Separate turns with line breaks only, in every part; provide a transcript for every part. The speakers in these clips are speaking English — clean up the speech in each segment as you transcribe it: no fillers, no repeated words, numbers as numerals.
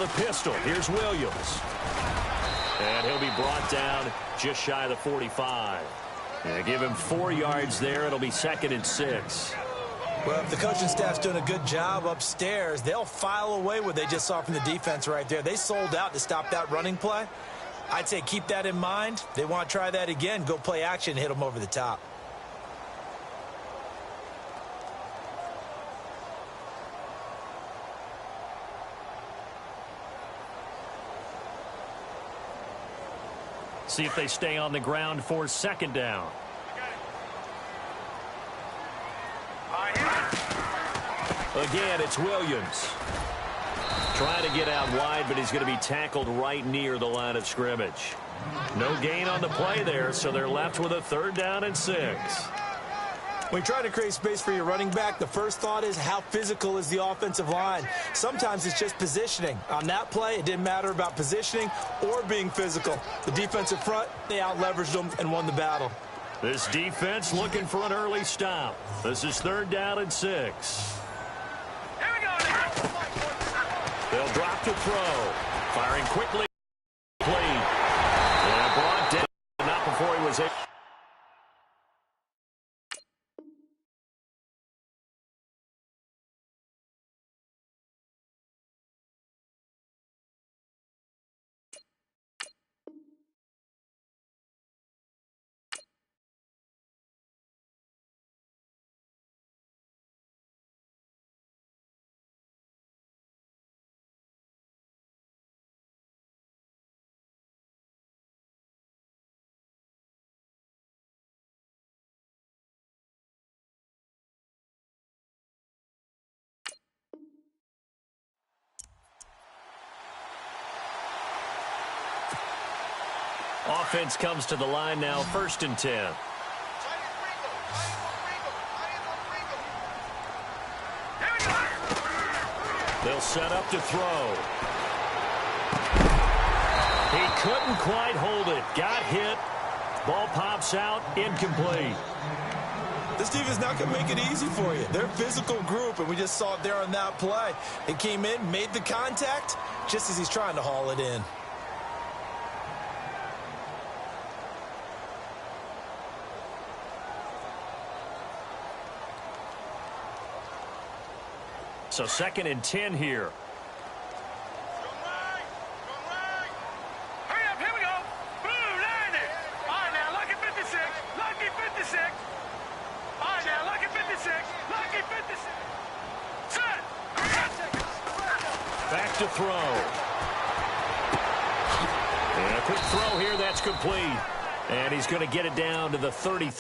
the pistol. Here's Williams. And he'll be brought down just shy of the 45. And give him 4 yards there. It'll be 2nd and 6.
Well, if the coaching staff's doing a good job upstairs, they'll file away what they just saw from the defense right there. They sold out to stop that running play. I'd say keep that in mind. They want to try that again. Go play action, hit them over the top.
See if they stay on the ground for 2nd down. Again, it's Williams. Trying to get out wide, but he's going to be tackled right near the line of scrimmage. No gain on the play there, so they're left with a 3rd down and 6.
When trying to create space for your running back, the first thought is how physical is the offensive line. Sometimes it's just positioning. On that play, it didn't matter about positioning or being physical. The defensive front, they out-leveraged them and won the battle.
This defense looking for an early stop. This is 3rd down and 6. They'll drop to throw. Firing quickly. And brought down. Not before he was hit. Offense comes to the line now, 1st and 10. They'll set up to throw. He couldn't quite hold it. Got hit. Ball pops out, incomplete.
This team is not going to make it easy for you. They're a physical group, and we just saw it there on that play. It came in, made the contact, just as he's trying to haul it in.
So 2nd and 10 here.
Hurry up, here we go. Boom, land it. All right, now, lucky 56. Lucky 56. All right, now, lucky 56. Lucky 56. Set.
Back to throw. And a quick throw here, that's complete. And he's going to get it down to the 30.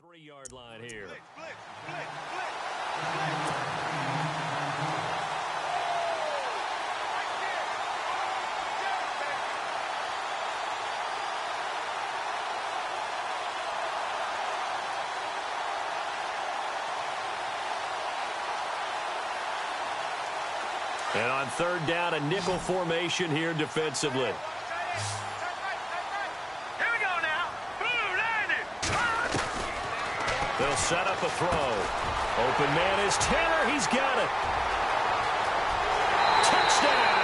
Three-yard line here. And on 3rd down, a nickel formation here defensively. They'll set up a throw. Open man is Tanner. He's got it. Touchdown!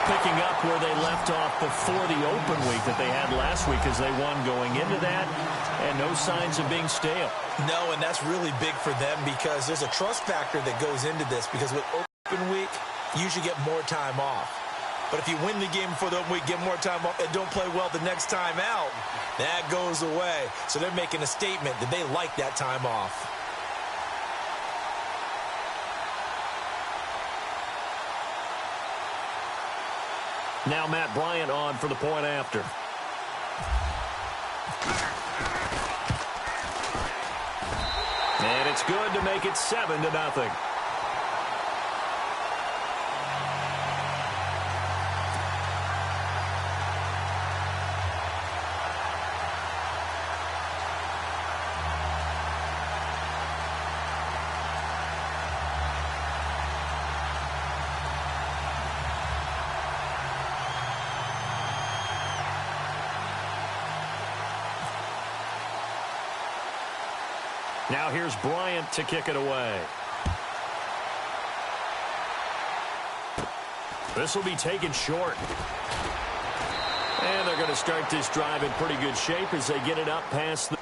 Picking up where they left off before the open week that they had last week as they won going into that. And no signs of being stale.
No, and that's really big for them because there's a trust factor that goes into this because with open week, you usually get more time off. But if you win the game before the open week, get more time off, and don't play well the next time out, that goes away. So they're making a statement that they like that time off.
Now Matt Bryant on for the point after. good to make it 7-0. Now here's Bryant to kick it away. This will be taken short. And they're going to start this drive in pretty good shape as they get it up past the...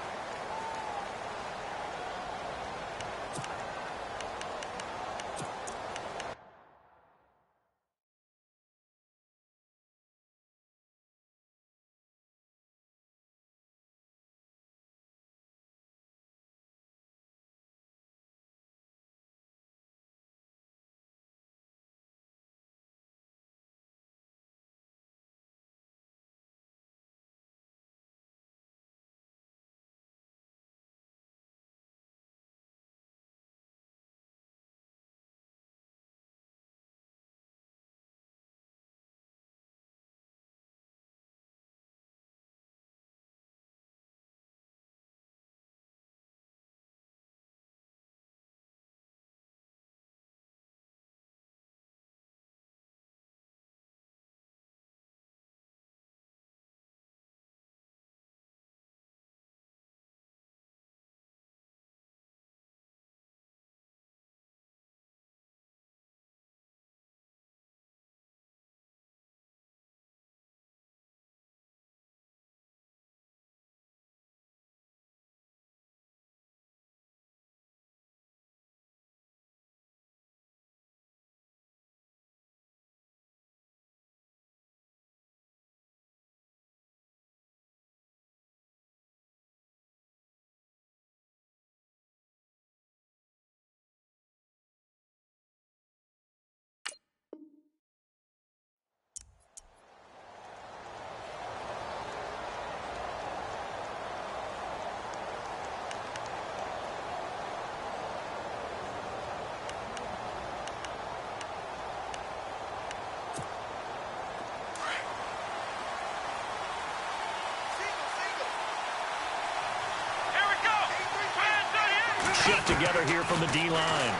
Shift together here from the D-line.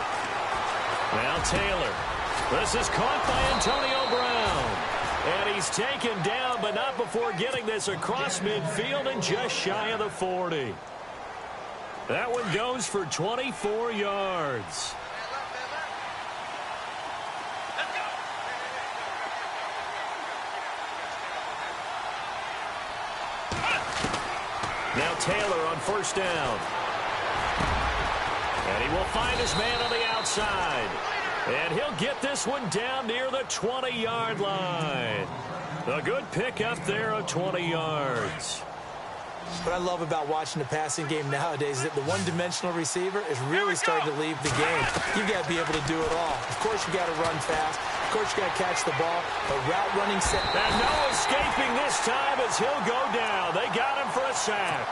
Now Taylor. This is caught by Antonio Brown. And he's taken down, but not before getting this across midfield and just shy of the 40. That one goes for 24 yards. Now Taylor on first down. And he will find his man on the outside. And he'll get this one down near the 20-yard line. A good pick up there of 20 yards.
What I love about watching the passing game nowadays is that the one-dimensional receiver is really starting to leave the game. You've got to be able to do it all. Of course, you got to run fast. Of course, you got to catch the ball. But route running set.
And no escaping this time as he'll go down. They got him for a sack.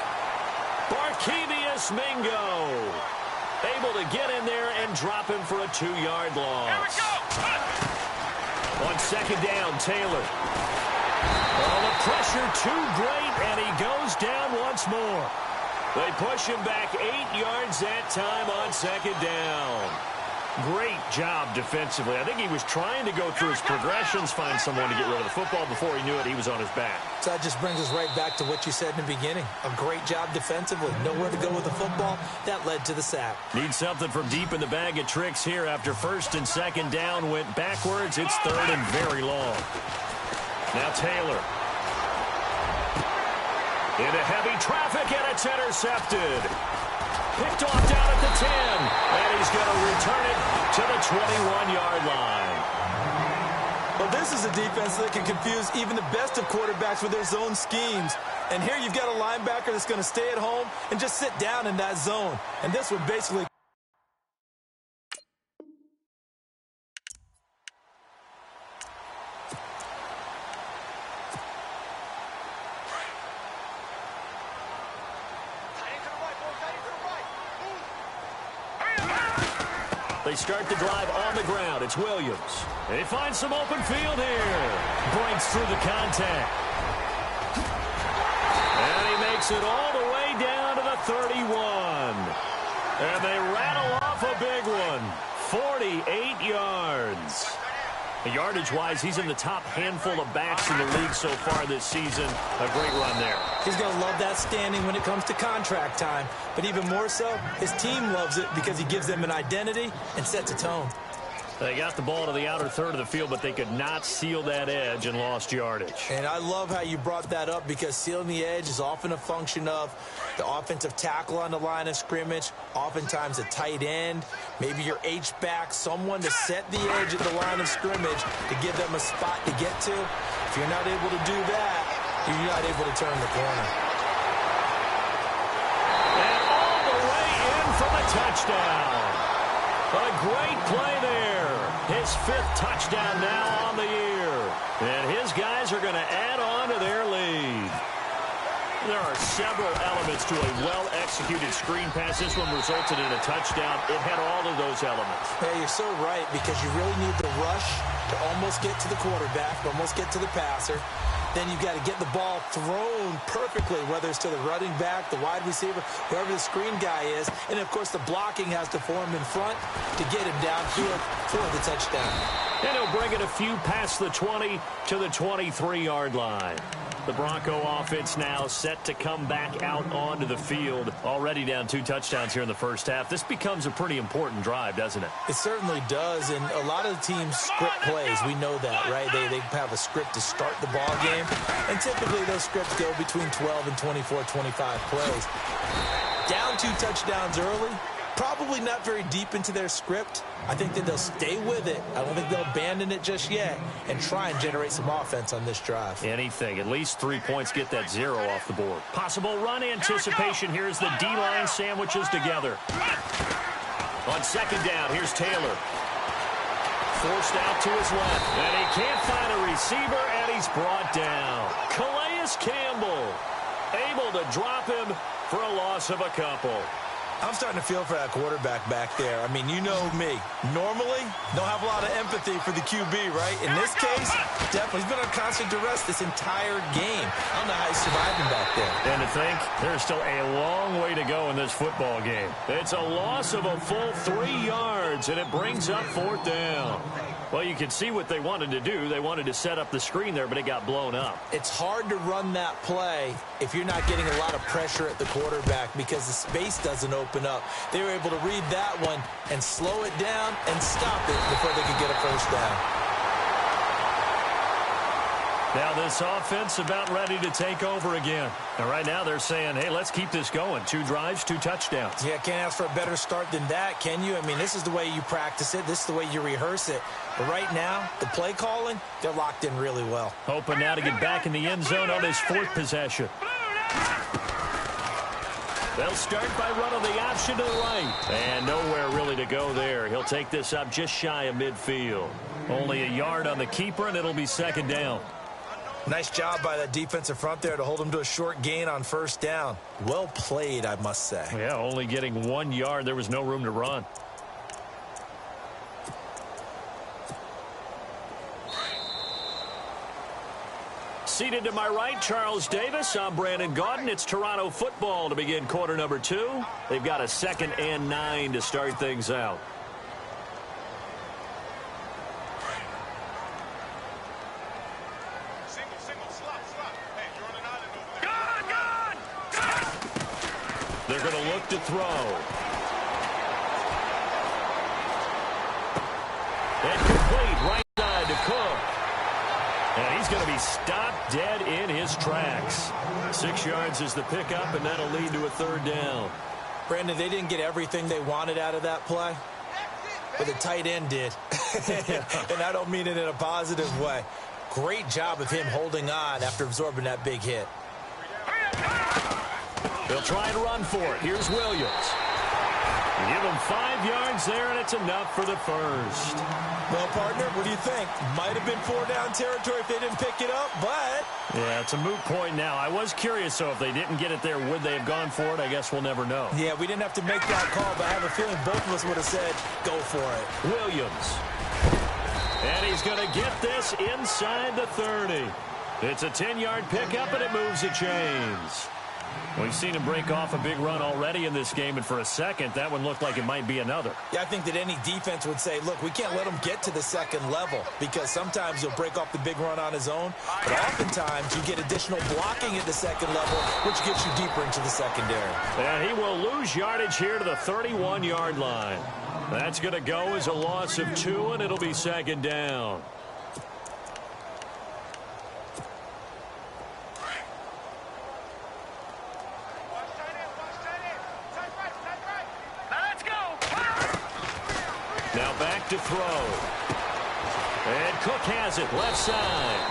Barkevious Mingo able to get in there and drop him for a 2-yard loss. On second down, Taylor. Oh, the pressure too great, and he goes down once more. They push him back 8 yards that time on second down. Great job defensively. I think he was trying to go through his progressions, find someone to get rid of the football. Before he knew it, he was on his back.
So that just brings us right back to what you said in the beginning. A great job defensively. Nowhere to go with the football. That led to the sack.
Need something from deep in the bag of tricks here after first and second down went backwards. It's third and very long. Now Taylor. Into heavy traffic, and it's intercepted. Picked off down at the 10, and he's going to return it to the 21-yard line.
Well, this is a defense that can confuse even the best of quarterbacks with their zone schemes. And here you've got a linebacker that's going to stay at home and just sit down in that zone. And this would basically...
they start the drive on the ground. It's Williams. They find some open field here. Breaks through the contact. And he makes it all the way down to the 31. And they rattle off a big one. 48 yards. Yardage-wise, he's in the top handful of backs in the league so far this season. A great run there.
He's going to love that standing when it comes to contract time. But even more so, his team loves it because he gives them an identity and sets a tone.
They got the ball to the outer third of the field, but they could not seal that edge and lost yardage.
And I love how you brought that up because sealing the edge is often a function of the offensive tackle on the line of scrimmage, oftentimes a tight end, maybe your H-back, someone to set the edge at the line of scrimmage to give them a spot to get to. If you're not able to do that, you're not able to turn the corner.
And all the way in from a touchdown. A great play there. His 5th touchdown now on the year. And his guys are going to add on to their lead. There are several elements to a well-executed screen pass. This one resulted in a touchdown. It had all of those elements.
Yeah, you're so right because you really need the rush to almost get to the quarterback, almost get to the passer. Then you've got to get the ball thrown perfectly, whether it's to the running back, the wide receiver, whoever the screen guy is. And, of course, the blocking has to form in front to get him downfield for the touchdown.
And he'll bring it a few past the 20 to the 23-yard line. The Bronco offense now set to come back out onto the field. Already down 2 touchdowns here in the first half. This becomes a pretty important drive, doesn't it?
It certainly does, and a lot of the teams script plays. We know that, right? They have a script to start the ball game, and typically those scripts go between 12 and 24, 25 plays. Down 2 touchdowns early, probably not very deep into their script. I think that they'll stay with it. I don't think they'll abandon it just yet and try and generate some offense on this drive.
Anything. At least 3 points, get that 0 off the board. Possible run anticipation. Here's the D-line sandwiches together. On 2nd down, here's Taylor. Forced out to his left. And he can't find a receiver, and he's brought down. Calais Campbell able to drop him for a loss of a couple.
I'm starting to feel for that quarterback back there. I mean, you know me. Normally, don't have a lot of empathy for the QB, right? In this case, definitely. He's been on constant duress this entire game. I don't know how he's surviving back there.
And to think, there's still a long way to go in this football game. It's a loss of a full 3 yards, and it brings up 4th down. Well, you can see what they wanted to do. They wanted to set up the screen there, but it got blown up.
It's hard to run that play if you're not getting a lot of pressure at the quarterback because the space doesn't open up. They were able to read that one and slow it down and stop it before they could get a first down.
Now this offense about ready to take over again. And right now they're saying, hey, let's keep this going. 2 drives, 2 touchdowns.
Yeah, can't ask for a better start than that, can you? I mean, this is the way you practice it. This is the way you rehearse it. But right now, the play calling, they're locked in really well.
Hoping now to get back in the end zone on his 4th possession. They'll start by running the option to the right. And nowhere really to go there. He'll take this up just shy of midfield. Only a yard on the keeper, and it'll be 2nd down.
Nice job by that defensive front there to hold him to a short gain on 1st down. Well played, I must say.
Yeah, only getting 1 yard. There was no room to run. Seated to my right, Charles Davis. I'm Brandon Gaudin. It's Toronto football to begin quarter number 2. They've got a 2nd and 9 to start things out. They're going to look to throw. And complete right side to Cook. And he's going to be stopped dead in his tracks. 6 yards is the pickup, and that'll lead to a 3rd down.
Brandon, they didn't get everything they wanted out of that play, but the tight end did. And I don't mean it in a positive way. Great job of him holding on after absorbing that big hit.
They'll try and run for it. Here's Williams. Give him 5 yards there, and it's enough for the first.
Well, partner, what do you think? Might have been 4-down territory if they didn't pick it up, but...
Yeah, it's a moot point now. I was curious, so if they didn't get it there, would they have gone for it? I guess we'll never know.
Yeah, we didn't have to make that call, but I have a feeling both of us would have said, go for it.
Williams. And he's going to get this inside the 30. It's a 10-yard pickup, and it moves the chains. We've seen him break off a big run already in this game, and for a second, that one looked like it might be another.
Yeah, I think that any defense would say, look, we can't let him get to the second level because sometimes he'll break off the big run on his own, but oftentimes you get additional blocking at the second level, which gets you deeper into the secondary.
And he will lose yardage here to the 31-yard line. That's going to go as a loss of 2, and it'll be second down. Now back to throw. And Cook has it, left side.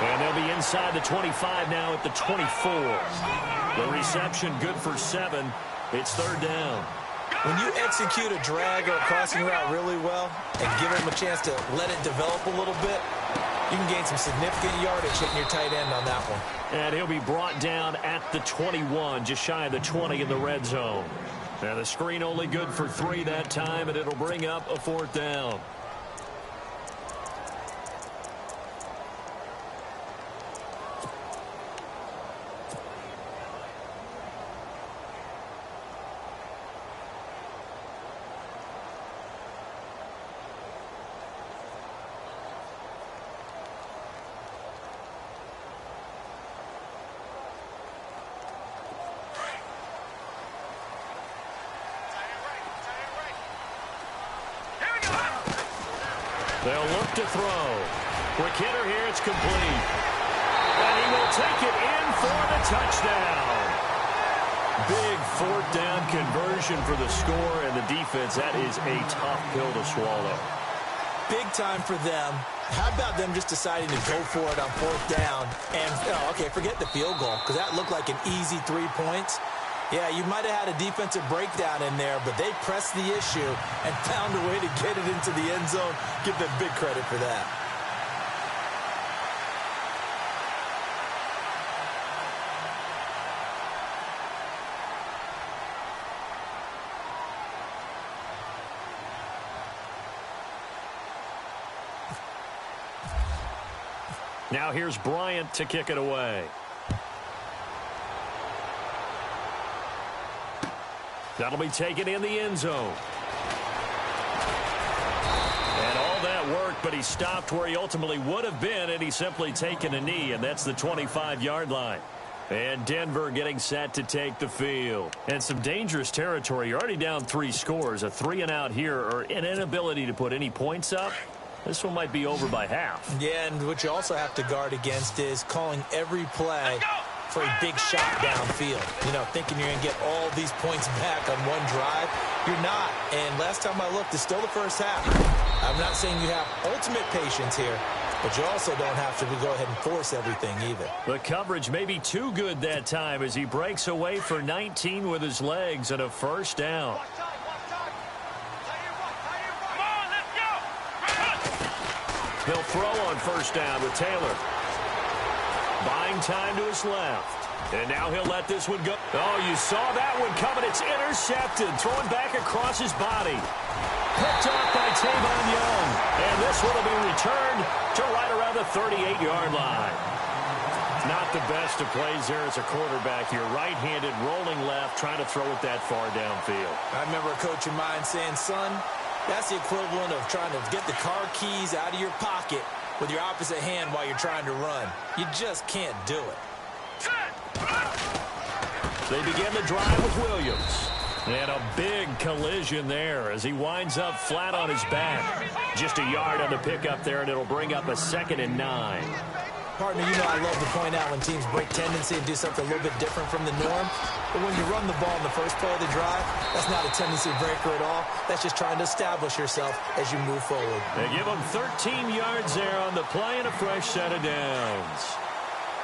And they'll be inside the 25 now at the 24. The reception good for 7. It's third down.
When you execute a drag or a crossing route really well and give him a chance to let it develop a little bit, you can gain some significant yardage hitting your tight end on that one.
And he'll be brought down at the 21, just shy of the 20 in the red zone. And the screen only good for 3 that time, and it'll bring up a fourth down. They'll look to throw. Quick hitter here, it's complete. And he will take it in for the touchdown. Big fourth down conversion for the score and the defense. That is a tough pill to swallow.
Big time for them. How about them just deciding to go for it on fourth down? And, okay, forget the field goal, because that looked like an easy 3 points. Yeah, you might have had a defensive breakdown in there, but they pressed the issue and found a way to get it into the end zone. Give them big credit for that.
Now here's Bryant to kick it away. That'll be taken in the end zone. And all that worked, but he stopped where he ultimately would have been, and he's simply taken a knee, and that's the 25-yard line. And Denver getting set to take the field. And some dangerous territory. You're already down 3 scores. A 3-and-out here, or an inability to put any points up. This one might be over by half.
Yeah, and what you also have to guard against is calling every play for a big shot downfield. You know, thinking you're going to get all these points back on one drive. You're not. And last time I looked, it's still the first half. I'm not saying you have ultimate patience here, but you also don't have to go ahead and force everything either.
The coverage may be too good that time as he breaks away for 19 with his legs and a first down. He'll throw on first down with Taylor. Buying time to his left. And now he'll let this one go. Oh, you saw that one coming. It's intercepted. Throwing back across his body. Picked off by Tavon Young. And this one will be returned to right around the 38-yard line. Not the best of plays there as a quarterback. You're right-handed, rolling left, trying to throw it that far downfield.
I remember a coach of mine saying, son, that's the equivalent of trying to get the car keys out of your pocket with your opposite hand while you're trying to run. You just can't do it.
They begin the drive with Williams. And a big collision there as he winds up flat on his back. Just a yard on the pickup there, and it'll bring up a 2nd and 9.
Partner, you know I love to point out when teams break tendency and do something a little bit different from the norm. But when you run the ball in the first play of the drive, that's not a tendency breaker at all. That's just trying to establish yourself as you move forward.
They give him 13 yards there on the play and a fresh set of downs.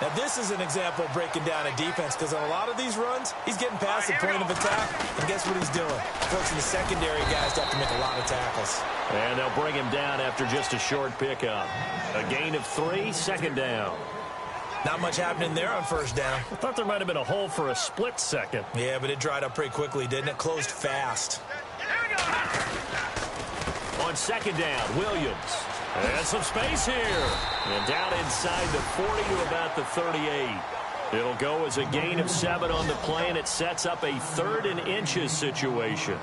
Now, this is an example of breaking down a defense because on a lot of these runs, he's getting past the point of attack, and guess what he's doing? Forcing the secondary guys to have to make a lot of tackles.
And they'll bring him down after just a short pickup. A gain of 3, second down.
Not much happening there on first down.
I thought there might have been a hole for a split second.
Yeah, but it dried up pretty quickly, didn't it? Closed fast.
On second down, Williams. And some space here. And down inside the 40 to about the 38. It'll go as a gain of 7 on the play, and it sets up a 3rd and inches situation.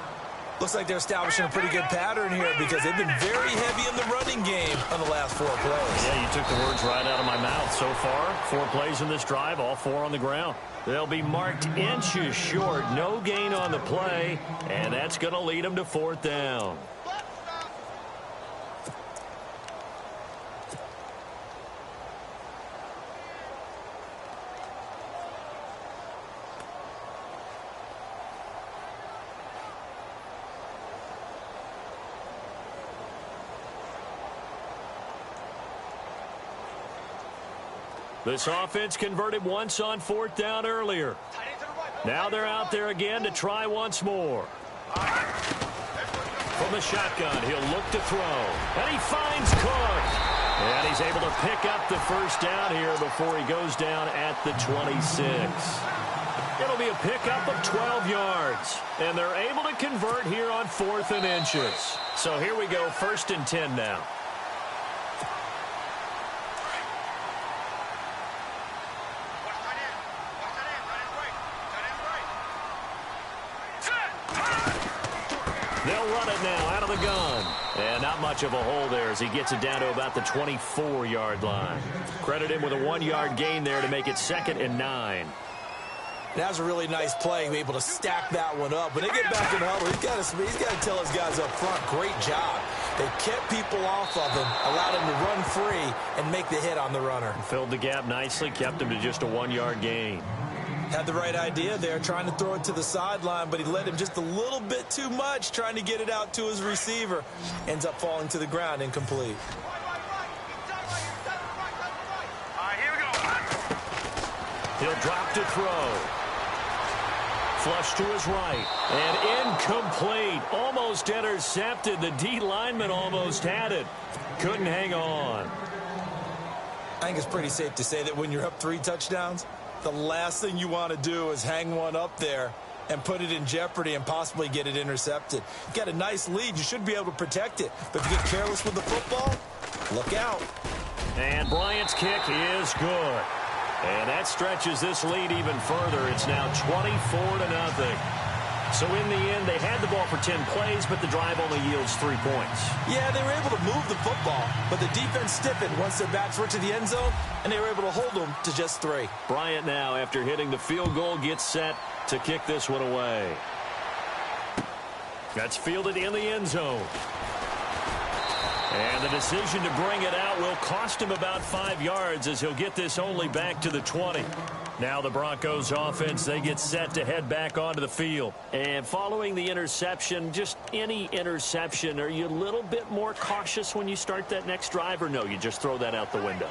Looks like they're establishing a pretty good pattern here because they've been very heavy in the running game on the last 4 plays.
Yeah, you took the words right out of my mouth. So far, 4 plays in this drive, all 4 on the ground. They'll be marked inches short. No gain on the play, and that's going to lead them to 4th down. This offense converted once on 4th down earlier. Now they're out there again to try once more. From the shotgun, he'll look to throw. And he finds Cook. And he's able to pick up the first down here before he goes down at the 26. It'll be a pickup of 12 yards. And they're able to convert here on 4th and inches. So here we go, 1st and 10 now. They'll run it now out of the gun. And not much of a hole there as he gets it down to about the 24-yard line. Credit him with a 1-yard gain there to make it 2nd and 9.
That was a really nice play, able to stack that one up. When they get back in the huddle, he's got to tell his guys up front, great job. They kept people off of him, allowed him to run free, and make the hit on the runner.
Filled the gap nicely, kept him to just a 1-yard gain.
Had the right idea there, trying to throw it to the sideline, but he let him just a little bit too much, trying to get it out to his receiver. Ends up falling to the ground, incomplete.
Here we go.
He'll drop to throw. Flush to his right. And incomplete. Almost intercepted. The D lineman almost had it. Couldn't hang on.
I think it's pretty safe to say that when you're up 3 touchdowns, the last thing you want to do is hang one up there and put it in jeopardy and possibly get it intercepted. You got a nice lead. You should be able to protect it. But if you get careless with the football, look out.
And Bryant's kick is good. And that stretches this lead even further. It's now 24-0. So in the end, they had the ball for 10 plays, but the drive only yields 3 points.
Yeah, they were able to move the football, but the defense stiffened once their backs were to the end zone, and they were able to hold them to just 3.
Bryant now, after hitting the field goal, gets set to kick this one away. That's fielded in the end zone. And the decision to bring it out will cost him about 5 yards as he'll get this only back to the 20. Now the Broncos offense, they get set to head back onto the field. And following the interception, just any interception, are you a little bit more cautious when you start that next drive, or no, you just throw that out the window?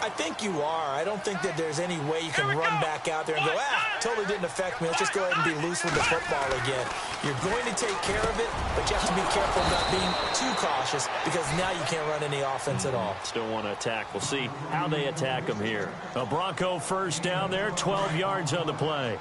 I think you are. I don't think that there's any way you can run back out there and go, totally didn't affect me. Let's just go ahead and be loose with the football again. You're going to take care of it, but you have to be careful not being too cautious because now you can't run any offense at all.
Still want to attack. We'll see how they attack them here. A Bronco first down there, 12 yards on the play.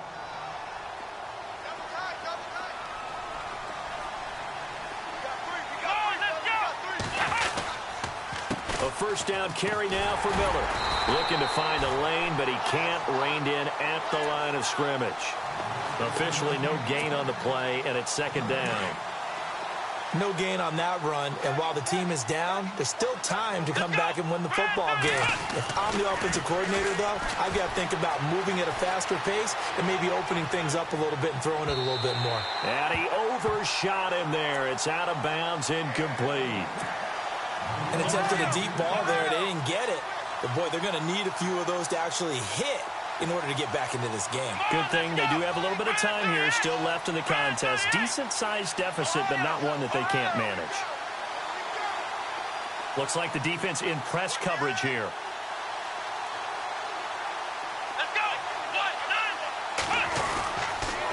A first down carry now for Miller. Looking to find a lane, but he can't. Reined in at the line of scrimmage. Officially no gain on the play, and it's 2nd down.
No gain on that run, and while the team is down, there's still time to come back and win the football game. If I'm the offensive coordinator, though, I've got to think about moving at a faster pace and maybe opening things up a little bit and throwing it a little bit more.
And he overshot him there. It's out of bounds, incomplete.
And attempted a deep ball there. They didn't get it. But, boy, they're going to need a few of those to actually hit in order to get back into this game.
Good thing they do have a little bit of time here still left in the contest. Decent-sized deficit, but not one that they can't manage. Looks like the defense in press coverage here.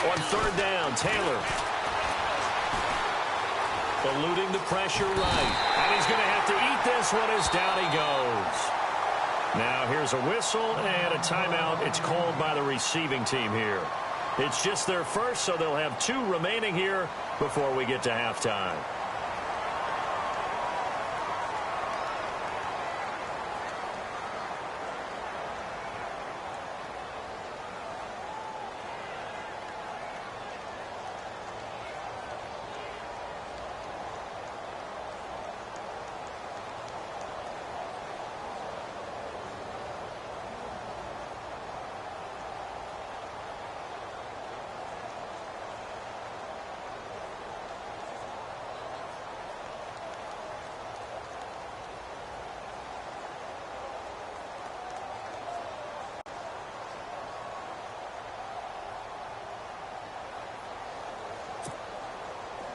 On third down, Taylor. Eluding the pressure right. And he's going to have to eat this one as down he goes. Now here's a whistle and a timeout. It's called by the receiving team here. It's just their first, so they'll have 2 remaining here before we get to halftime.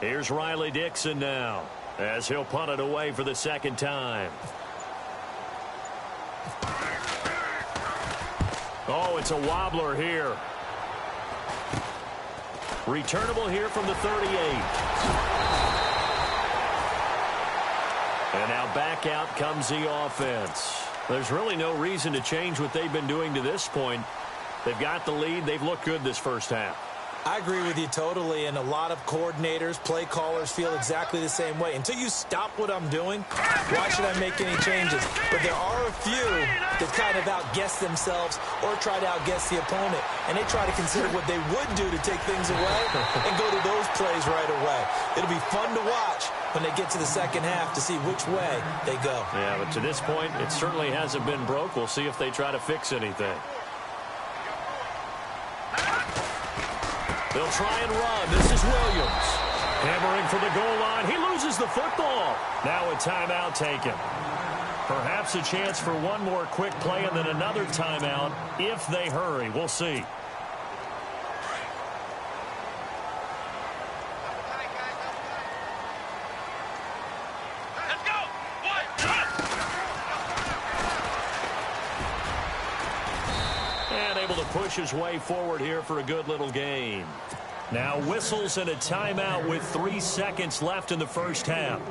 Here's Riley Dixon now, as he'll punt it away for the second time. Oh, it's a wobbler here. Returnable here from the 38. And now back out comes the offense. There's really no reason to change what they've been doing to this point. They've got the lead. They've looked good this first half.
I agree with you totally, and a lot of coordinators, play callers feel exactly the same way. Until you stop what I'm doing, why should I make any changes? But there are a few that kind of outguess themselves or try to outguess the opponent, and they try to consider what they would do to take things away and go to those plays right away. It'll be fun to watch when they get to the second half to see which way they go.
Yeah, but to this point, it certainly hasn't been broke. We'll see if they try to fix anything. They'll try and run. This is Williams. Hammering for the goal line. He loses the football. Now a timeout taken. Perhaps a chance for one more quick play and then another timeout if they hurry. We'll see.
Let's go.
And able to push his way forward here for a good little gain. Now whistles and a timeout with 3 seconds left in the first half.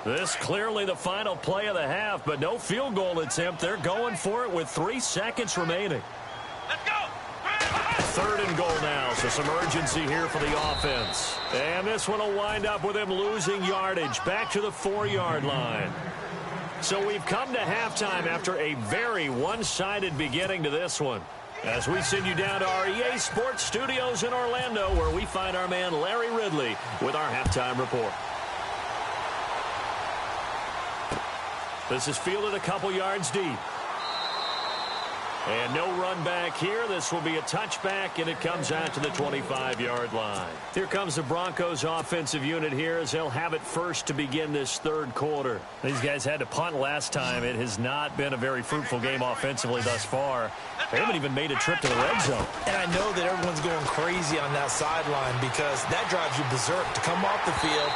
This clearly the final play of the half, but no field goal attempt. They're going for it with 3 seconds remaining.
Let's go.
Third and goal now, so some urgency here for the offense. And this one will wind up with him losing yardage back to the 4-yard line. So we've come to halftime after a very one-sided beginning to this one. As we send you down to our EA Sports Studios in Orlando, where we find our man Larry Ridley with our halftime report. This is fielded a couple yards deep. And no run back here. This will be a touchback, and it comes out to the 25-yard line. Here comes the Broncos offensive unit here as they'll have it first to begin this third quarter. These guys had to punt last time. It has not been a very fruitful game offensively thus far. They haven't even made a trip to the red zone.
And I know that everyone's going crazy on that sideline because that drives you berserk to come off the field,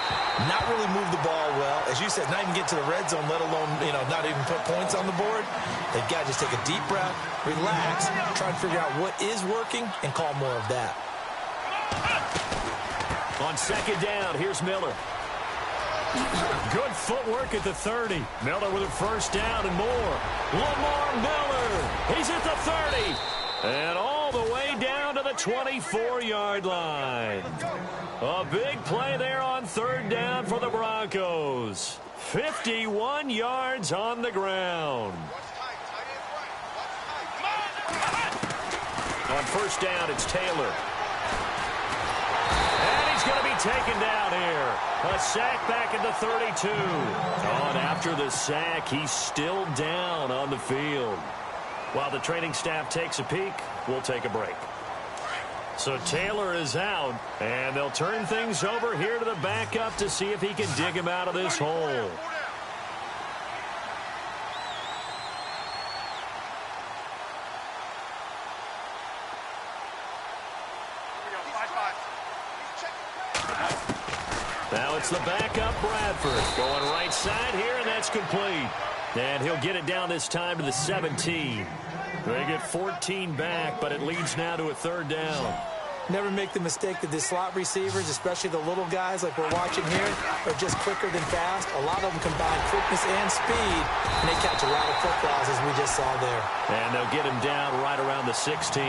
not really move the ball well. As you said, not even get to the red zone, let alone, not even put points on the board. They've got to just take a deep breath, relax, try to figure out what is working, and call more of that.
On second down, here's Miller. Good footwork at the 30. Miller with a first down and more. Lamar Miller. He's at the 30. And all the way down to the 24-yard line. A big play there on third down for the Broncos. 51 yards on the ground. On first down, it's Taylor. And he's going to be taken down here. A sack back at the 32. And after the sack, he's still down on the field. While the training staff takes a peek, we'll take a break. So Taylor is out, and they'll turn things over here to the backup to see if he can dig him out of this hole. Now it's the backup Bradford going right side here, and that's complete. And he'll get it down this time to the 17. They get 14 back, but it leads now to a third down.
Never make the mistake that the slot receivers, especially the little guys like we're watching here, are just quicker than fast. A lot of them combine quickness and speed, and they catch a lot of footballs, as we just saw there.
And they'll get him down right around the 16.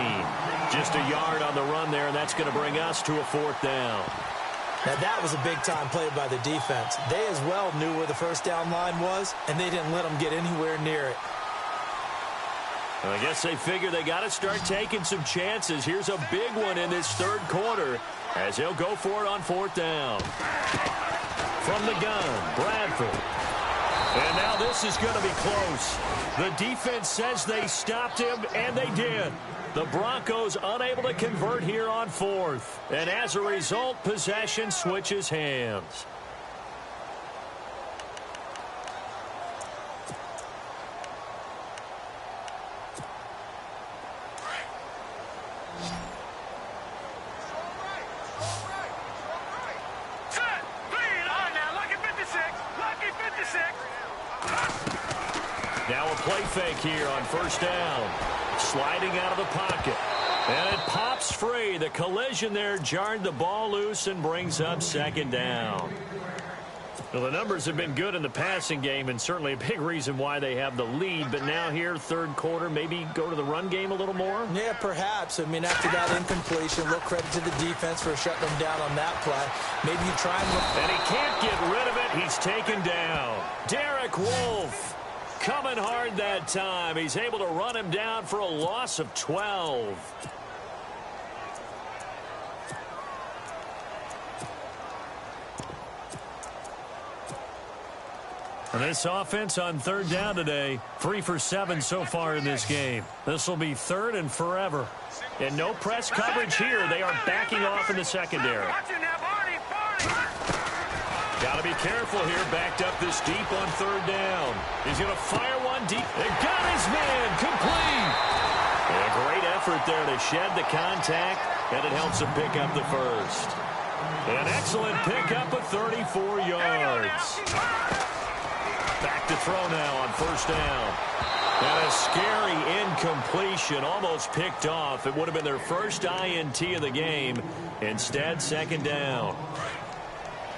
Just a yard on the run there, and that's going to bring us to a fourth down.
Now, that was a big-time play by the defense. They as well knew where the first down line was, and they didn't let them get anywhere near it.
Well, I guess they figure they got to start taking some chances. Here's a big one in this third quarter as he'll go for it on fourth down. From the gun, Bradford. And now this is going to be close. The defense says they stopped him, and they did. The Broncos unable to convert here on fourth. And as a result, possession switches hands. Now a play fake here on first down. Sliding out of the pocket. And it pops free. The collision there jarred the ball loose and brings up second down. Well, the numbers have been good in the passing game and certainly a big reason why they have the lead. But now here, third quarter, maybe go to the run game a little more?
Yeah, perhaps. I mean, after that incompletion, a little credit to the defense for shutting them down on that play. Maybe you try and look.
And he can't get rid of it. He's taken down. Derek Wolfe coming hard that time. He's able to run him down for a loss of 12. And this offense on third down today, 3 for 7 so far in this game. This will be third and forever. And no press coverage here. They are backing off in the secondary. Got to be careful here. Backed up this deep on third down. He's going to fire one deep. They got his man complete. And a great effort there to shed the contact, and it helps him pick up the first. An excellent pickup of 34 yards. Back to throw now on first down. And a scary incompletion, almost picked off. It would have been their first INT of the game. Instead, second down.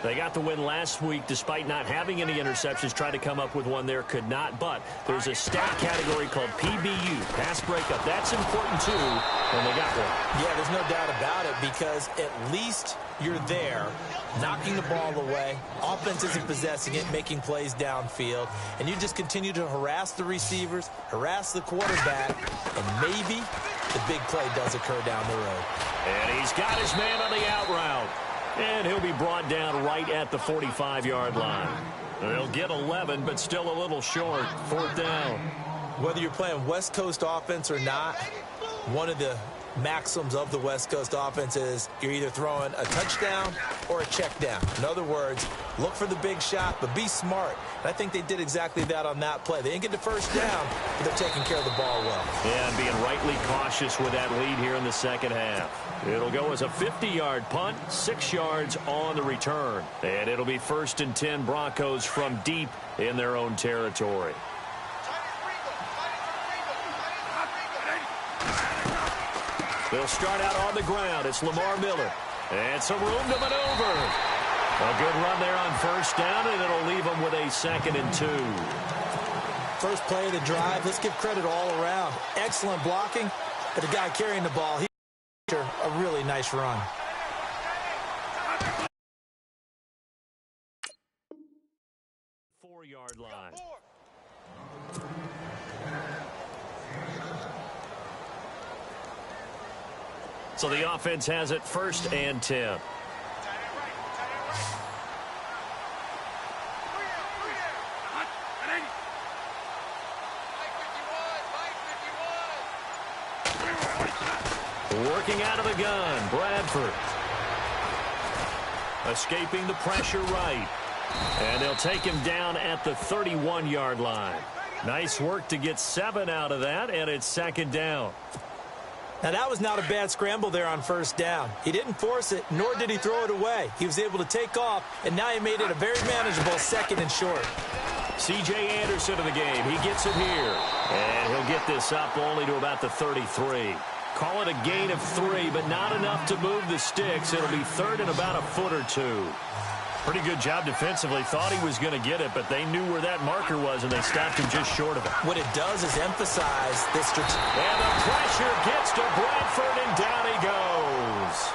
They got the win last week despite not having any interceptions. Tried to come up with one there, could not. But there's a stat category called PBU, pass breakup. That's important too, and they got one.
Yeah, there's no doubt about it because at least you're there, knocking the ball away. Offense isn't possessing it, making plays downfield. And you just continue to harass the receivers, harass the quarterback, and maybe the big play does occur down the road.
And he's got his man on the out route. And he'll be brought down right at the 45-yard line. They'll get 11, but still a little short. Fourth down.
Whether you're playing West Coast offense or not, one of the maxims of the West Coast offense is you're either throwing a touchdown or a check down. In other words, look for the big shot, but be smart. And I think they did exactly that on that play. They didn't get the first down, but they're taking care of the ball well.
Yeah, and being rightly cautious with that lead here in the second half. It'll go as a 50-yard punt, 6 yards on the return. And it'll be 1st and 10 Broncos from deep in their own territory. They'll start out on the ground. It's Lamar Miller. And some room to maneuver. A good run there on first down, and it'll leave them with a 2nd and 2.
First play of the drive. Let's give credit all around. Excellent blocking, but the guy carrying the ball, a really nice run.
Four-yard line. So the offense has it 1st and 10. Working out of the gun, Bradford. Escaping the pressure right. And they'll take him down at the 31-yard line. Nice work to get 7 out of that, and it's 2nd down.
Now, that was not a bad scramble there on first down. He didn't force it, nor did he throw it away. He was able to take off, and now he made it a very manageable 2nd and short.
C.J. Anderson in the game. He gets it here. And he'll get this up only to about the 33. Call it a gain of 3, but not enough to move the sticks. It'll be third and about a foot or two. Pretty good job defensively. Thought he was going to get it, but they knew where that marker was, and they stopped him just short of it.
What it does is emphasize this.
And the pressure gets to Bradford, and down he goes.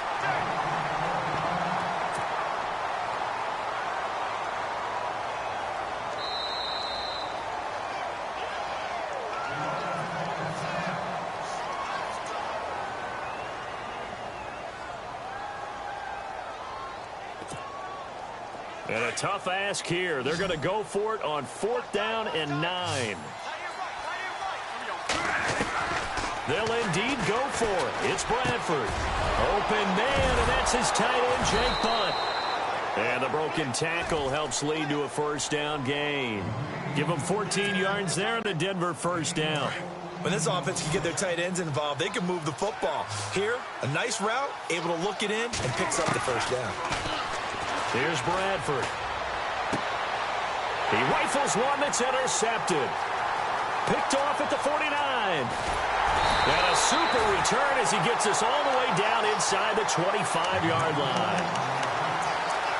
And a tough ask here. They're going to go for it on 4th down and 9. They'll indeed go for it. It's Bradford. Open man, and that's his tight end, Jake Bunt. And the broken tackle helps lead to a first down gain. Give them 14 yards there and a Denver first down.
When this offense can get their tight ends involved, they can move the football. Here, a nice route, able to look it in, and picks up the first down.
Here's Bradford. He rifles one that's intercepted. Picked off at the 49. And a super return as he gets us all the way down inside the 25-yard line.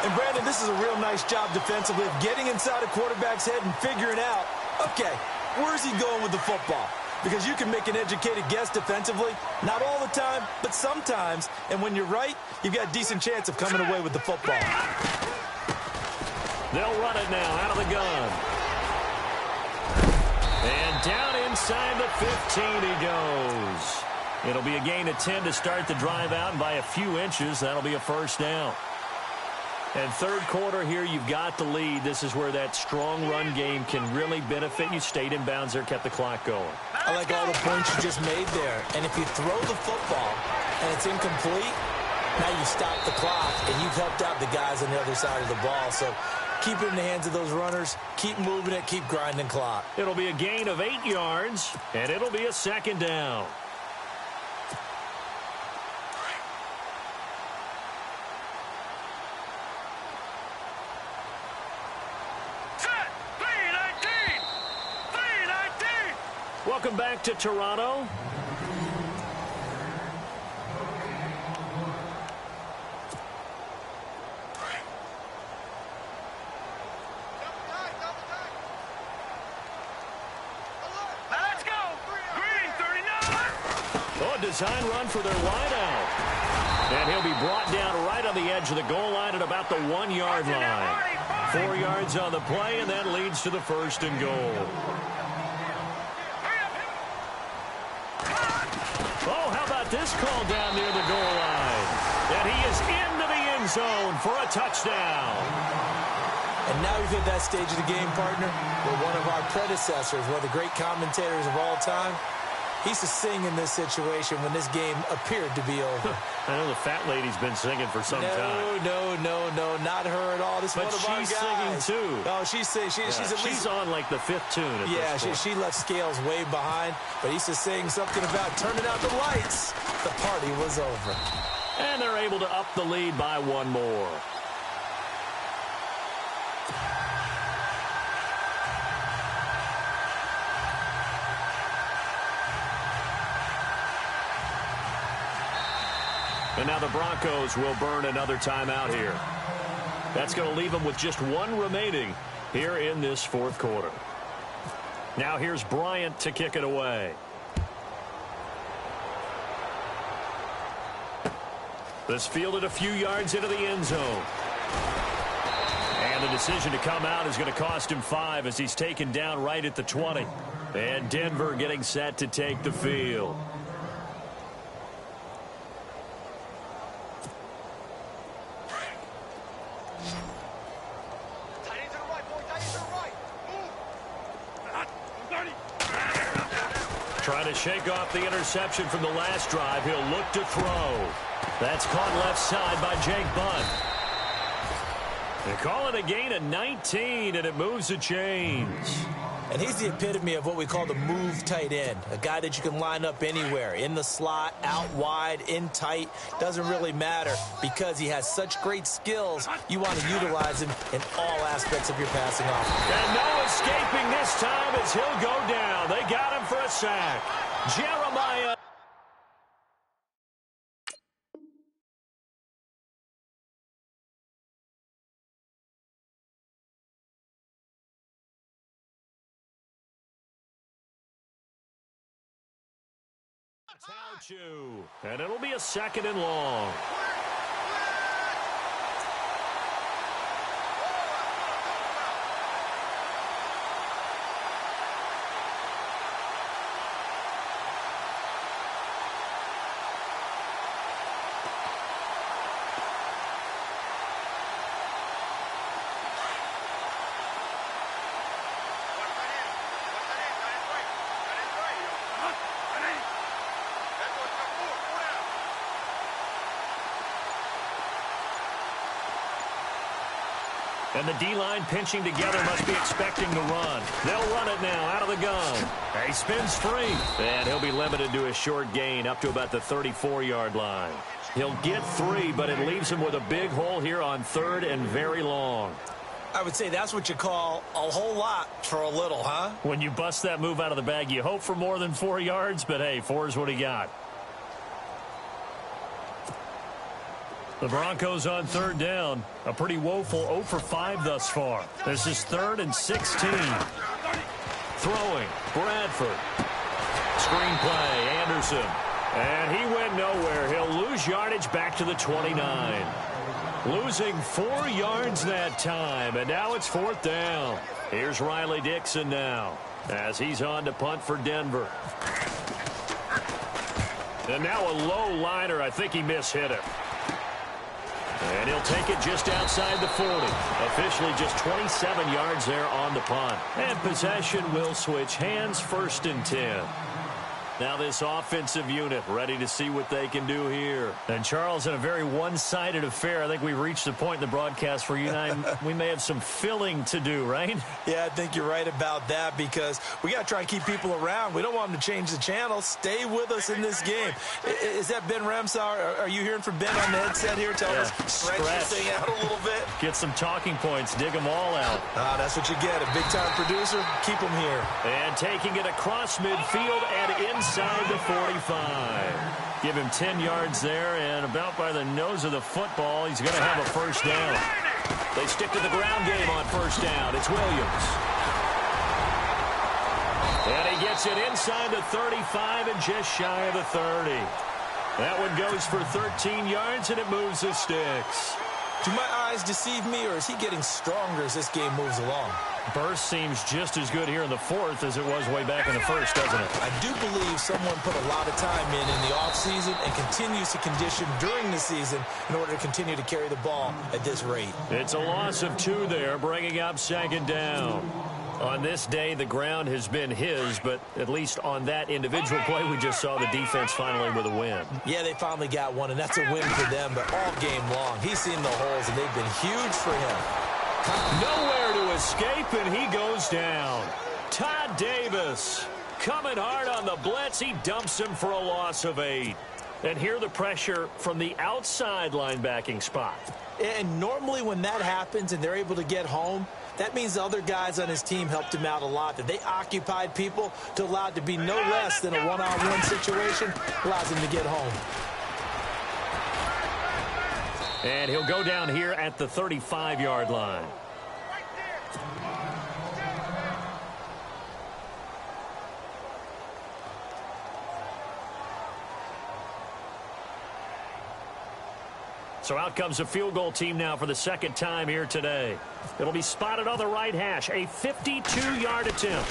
And, Brandon, this is a real nice job defensively of getting inside a quarterback's head and figuring out, okay, where's he going with the football? Because you can make an educated guess defensively, not all the time, but sometimes. And when you're right, you've got a decent chance of coming away with the football.
They'll run it now out of the gun. And down inside the 15 he goes. It'll be a gain of 10 to start the drive out, and by a few inches, that'll be a first down. And third quarter here, you've got the lead. This is where that strong run game can really benefit you. Stayed in bounds there, kept the clock going.
I like all the points you just made there. And if you throw the football and it's incomplete, now you stop the clock, and you've helped out the guys on the other side of the ball. So keep it in the hands of those runners. Keep moving it. Keep grinding clock.
It'll be a gain of 8 yards, and it'll be a second down. Welcome back to Toronto.
Let's go. Green 39.
Oh, a design run for their wideout. And he'll be brought down right on the edge of the goal line at about the 1-yard line. 4 yards on the play, and that leads to the first and goal. Oh, how about this call down near the goal line? And he is into the end zone for a touchdown.
And now we've hit that stage of the game, partner, where one of our predecessors, one of the great commentators of all time, he used to sing in this situation when this game appeared to be over.
I know the fat lady's been singing for some time.
No, not her at all. This is
but
one of our guys.
She's singing too.
Oh, she's singing. She's at least
on like the 5th tune at this point.
She left Scales way behind, but he used to sing something about turning out the lights. The party was over.
And they're able to up the lead by one more. And now the Broncos will burn another timeout here. That's going to leave them with just one remaining here in this fourth quarter. Now here's Bryant to kick it away. This fielded a few yards into the end zone. And the decision to come out is going to cost him 5 as he's taken down right at the 20. And Denver getting set to take the field. Trying to shake off the interception from the last drive. He'll look to throw. That's caught left side by Jake Bunt. They call it a gain of 19, and it moves the chains.
And he's the epitome of what we call the move tight end, a guy that you can line up anywhere, in the slot, out wide, in tight. Doesn't really matter because he has such great skills. You want to utilize him in all aspects of your passing offense.
And no escape is. He'll go down. They got him for a sack. Jeremiah. Tauchu. And it'll be a 2nd and long. And the D-line pinching together must be expecting to run. They'll run it now out of the gun. He spins free. And he'll be limited to a short gain up to about the 34-yard line. He'll get 3, but it leaves him with a big hole here on 3rd and very long.
I would say that's what you call a whole lot for a little, huh?
When you bust that move out of the bag, you hope for more than 4 yards, but hey, 4 is what he got. The Broncos on 3rd down. A pretty woeful 0 for 5 thus far. This is 3rd and 16. Throwing, Bradford. Screen play, Anderson. And he went nowhere. He'll lose yardage back to the 29. Losing 4 yards that time, and now it's 4th down. Here's Riley Dixon now as he's on to punt for Denver. And now a low liner. I think he mishit it. And he'll take it just outside the 40. Officially just 27 yards there on the punt. And possession will switch hands, 1st and 10. Now this offensive unit ready to see what they can do here. And Charles, in a very one-sided affair, I think we've reached the point in the broadcast where you and I, we may have some filling to do, right?
Yeah, I think you're right about that because we got to try and keep people around. We don't want them to change the channel. Stay with us in this game. Is that Ben Ramsar? Are you hearing from Ben on the headset here? Tell us, stretch this thing out a little bit.
Get some talking points. Dig them all out.
That's what you get. A big-time producer. Keep them here.
And taking it across midfield and inside the 45. Give him 10 yards there, and about by the nose of the football, he's going to have a 1st down. They stick to the ground game on 1st down. It's Williams. And he gets it inside the 35 and just shy of the 30. That one goes for 13 yards, and it moves the sticks.
Do my eyes deceive me, or is he getting stronger as this game moves along?
Burst seems just as good here in the 4th as it was way back in the 1st, doesn't it?
I do believe someone put a lot of time in the offseason and continues to condition during the season in order to continue to carry the ball at this rate.
It's a loss of 2 there, bringing up 2nd down. On this day, the ground has been his, but at least on that individual play, we just saw the defense finally with a win.
Yeah, they finally got one, and that's a win for them, but all game long, he's seen the holes, and they've been huge for him.
Nowhere to escape, and he goes down. Todd Davis coming hard on the blitz. He dumps him for a loss of 8. And here the pressure from the outside linebacking spot.
And normally when that happens and they're able to get home, that means the other guys on his team helped him out a lot. That they occupied people to allow it to be no less than a one-on-one situation allows him to get home.
And he'll go down here at the 35-yard line. So out comes a field goal team now for the 2nd time here today. It'll be spotted on the right hash. A 52-yard attempt.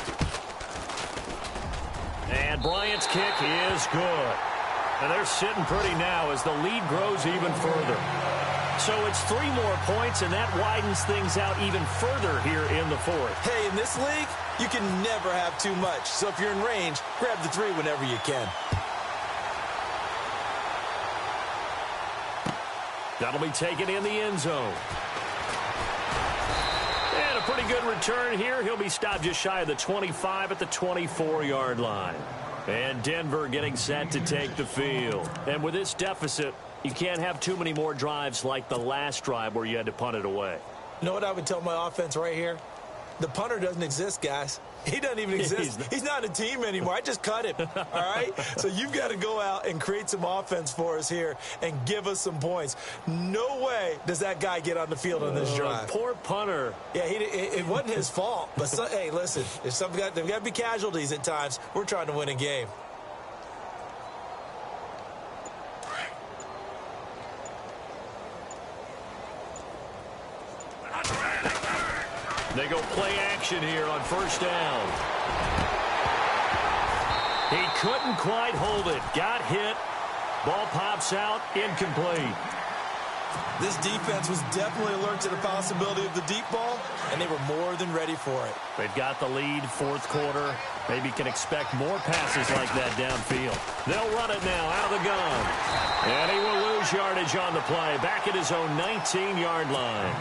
And Bryant's kick is good. And they're sitting pretty now as the lead grows even further. So it's 3 more points, and that widens things out even further here in the 4th.
Hey, in this league, you can never have too much. So if you're in range, grab the 3 whenever you can.
That'll be taken in the end zone. And a pretty good return here. He'll be stopped just shy of the 25 at the 24-yard line. And Denver getting set to take the field. And with this deficit, you can't have too many more drives like the last drive where you had to punt it away.
You know what I would tell my offense right here? The punter doesn't exist, guys. He doesn't even exist. He's not a team anymore. I just cut him, all right? So you've got to go out and create some offense for us here and give us some points. No way does that guy get on the field on this drive.
Poor punter.
Yeah, it wasn't his fault. But, hey, listen, there's got to be casualties at times. We're trying to win a game.
They go play action here on first down. He couldn't quite hold it. Got hit. Ball pops out. Incomplete.
This defense was definitely alert to the possibility of the deep ball, and they were more than ready for it.
They've got the lead, fourth quarter. Maybe can expect more passes like that downfield. They'll run it now out of the gun. And he will lose yardage on the play. Back at his own 19-yard line.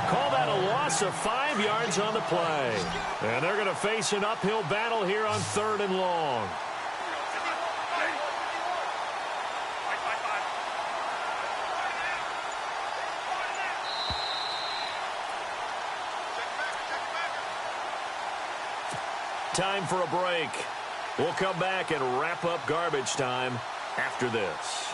Call that a loss of 5 yards on the play. And they're going to face an uphill battle here on 3rd and long. Time for a break. We'll come back and wrap up garbage time after this.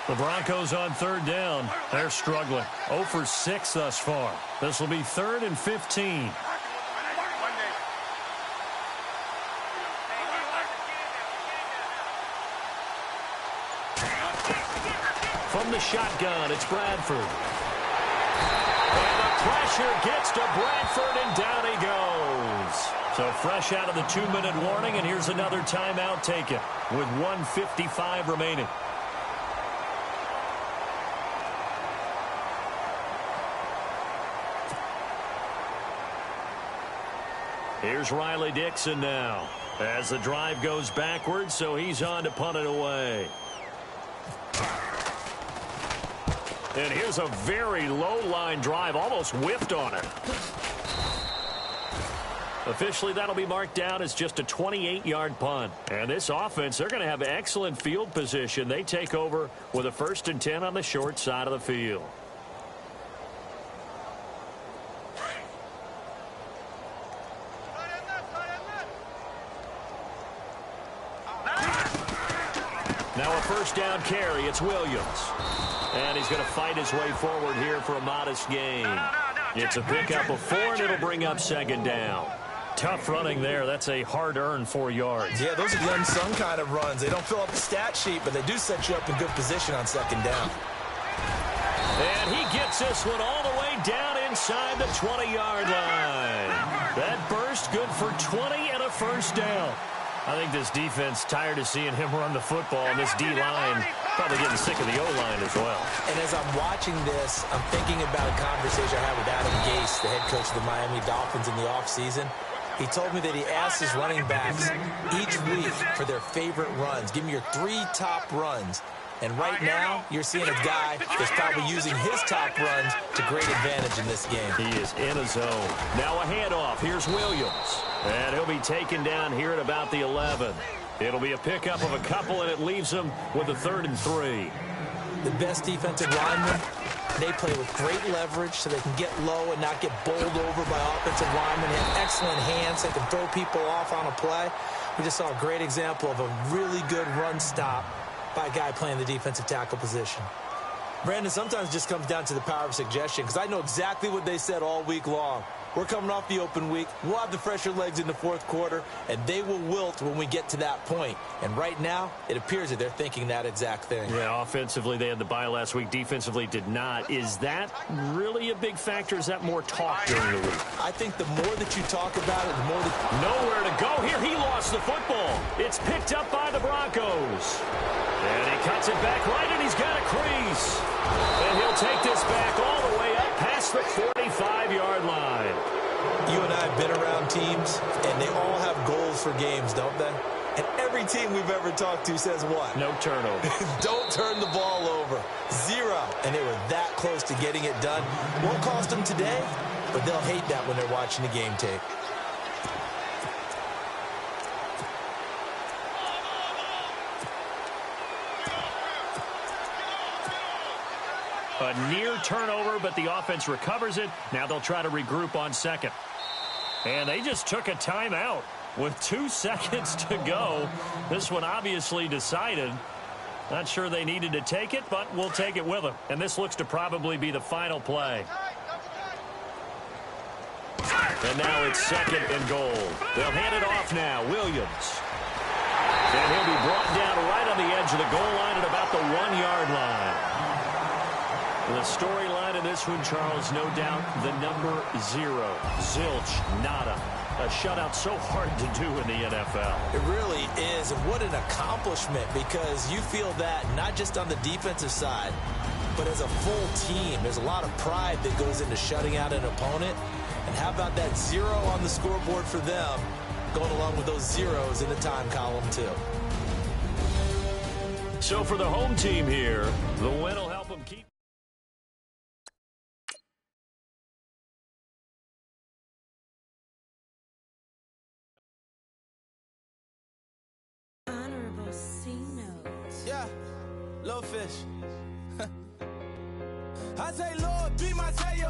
The Broncos on 3rd down. They're struggling. 0 for 6 thus far. This will be 3rd and 15. From the shotgun, it's Bradford. And the pressure gets to Bradford, and down he goes. So fresh out of the 2-minute warning, and here's another timeout taken with 1:55 remaining. Here's Riley Dixon now as the drive goes backwards, so he's on to punt it away. And here's a very low-line drive, almost whiffed on it. Officially, that'll be marked down as just a 28-yard punt. And this offense, they're going to have excellent field position. They take over with a 1st and 10 on the short side of the field. Now a 1st down carry. It's Williams. And he's going to fight his way forward here for a modest gain. It's a pickup of 4, and it'll bring up 2nd down. Tough running there. That's a hard-earned 4 yards.
Yeah, those are the unsung kind of runs. They don't fill up the stat sheet, but they do set you up in good position on 2nd down.
And he gets this one all the way down inside the 20-yard line. That burst good for 20 and a 1st down. I think this defense tired of seeing him run the football, and this D-line probably getting sick of the O-line as well.
And as I'm watching this, I'm thinking about a conversation I had with Adam Gase, the head coach of the Miami Dolphins in the offseason. He told me that he asked his running backs each week for their favorite runs. Give me your 3 top runs. And right now, you're seeing a guy that's probably using his top runs to great advantage in this game.
He is in a zone. Now a handoff. Here's Williams. And he'll be taken down here at about the 11. It'll be a pickup of a couple, and it leaves him with a 3rd and 3.
The best defensive linemen, they play with great leverage so they can get low and not get bowled over by offensive linemen. They have excellent hands. They can throw people off on a play. We just saw a great example of a really good run stop by a guy playing the defensive tackle position. Brandon, sometimes it just comes down to the power of suggestion, because I know exactly what they said all week long. We're coming off the open week. We'll have the fresher legs in the 4th quarter, and they will wilt when we get to that point. And right now, it appears that they're thinking that exact thing.
Yeah, offensively, they had the bye last week. Defensively, did not. Is that really a big factor? Is that more talk during the week?
I think the more that you talk about it, the more that...
Nowhere to go here. He lost the football. It's picked up by the Broncos. And he cuts it back right, and he's got a crease. And he'll take this back all the way up past the 45-yard line.
You and I have been around teams, and they all have goals for games, don't they? And every team we've ever talked to says what?
No turnover.
Don't turn the ball over. 0. And they were that close to getting it done. Won't cost them today, but they'll hate that when they're watching the game tape.
A near turnover, but the offense recovers it. Now they'll try to regroup on second. And they just took a timeout with 2 seconds to go. This one obviously decided. Not sure they needed to take it, but we'll take it with them. And this looks to probably be the final play. And now it's 2nd and goal. They'll hand it off now. Williams. And he'll be brought down right on the edge of the goal line at about the 1-yard line. The storyline of this one, Charles, no doubt the number 0. Zilch, nada. A shutout so hard to do in the NFL.
It really is, and what an accomplishment, because you feel that not just on the defensive side, but as a full team. There's a lot of pride that goes into shutting out an opponent. And how about that 0 on the scoreboard for them, going along with those zeros in the time column, too.
So for the home team here, the win will help them keep.
Yeah, low fish. I say, Lord, be my savior.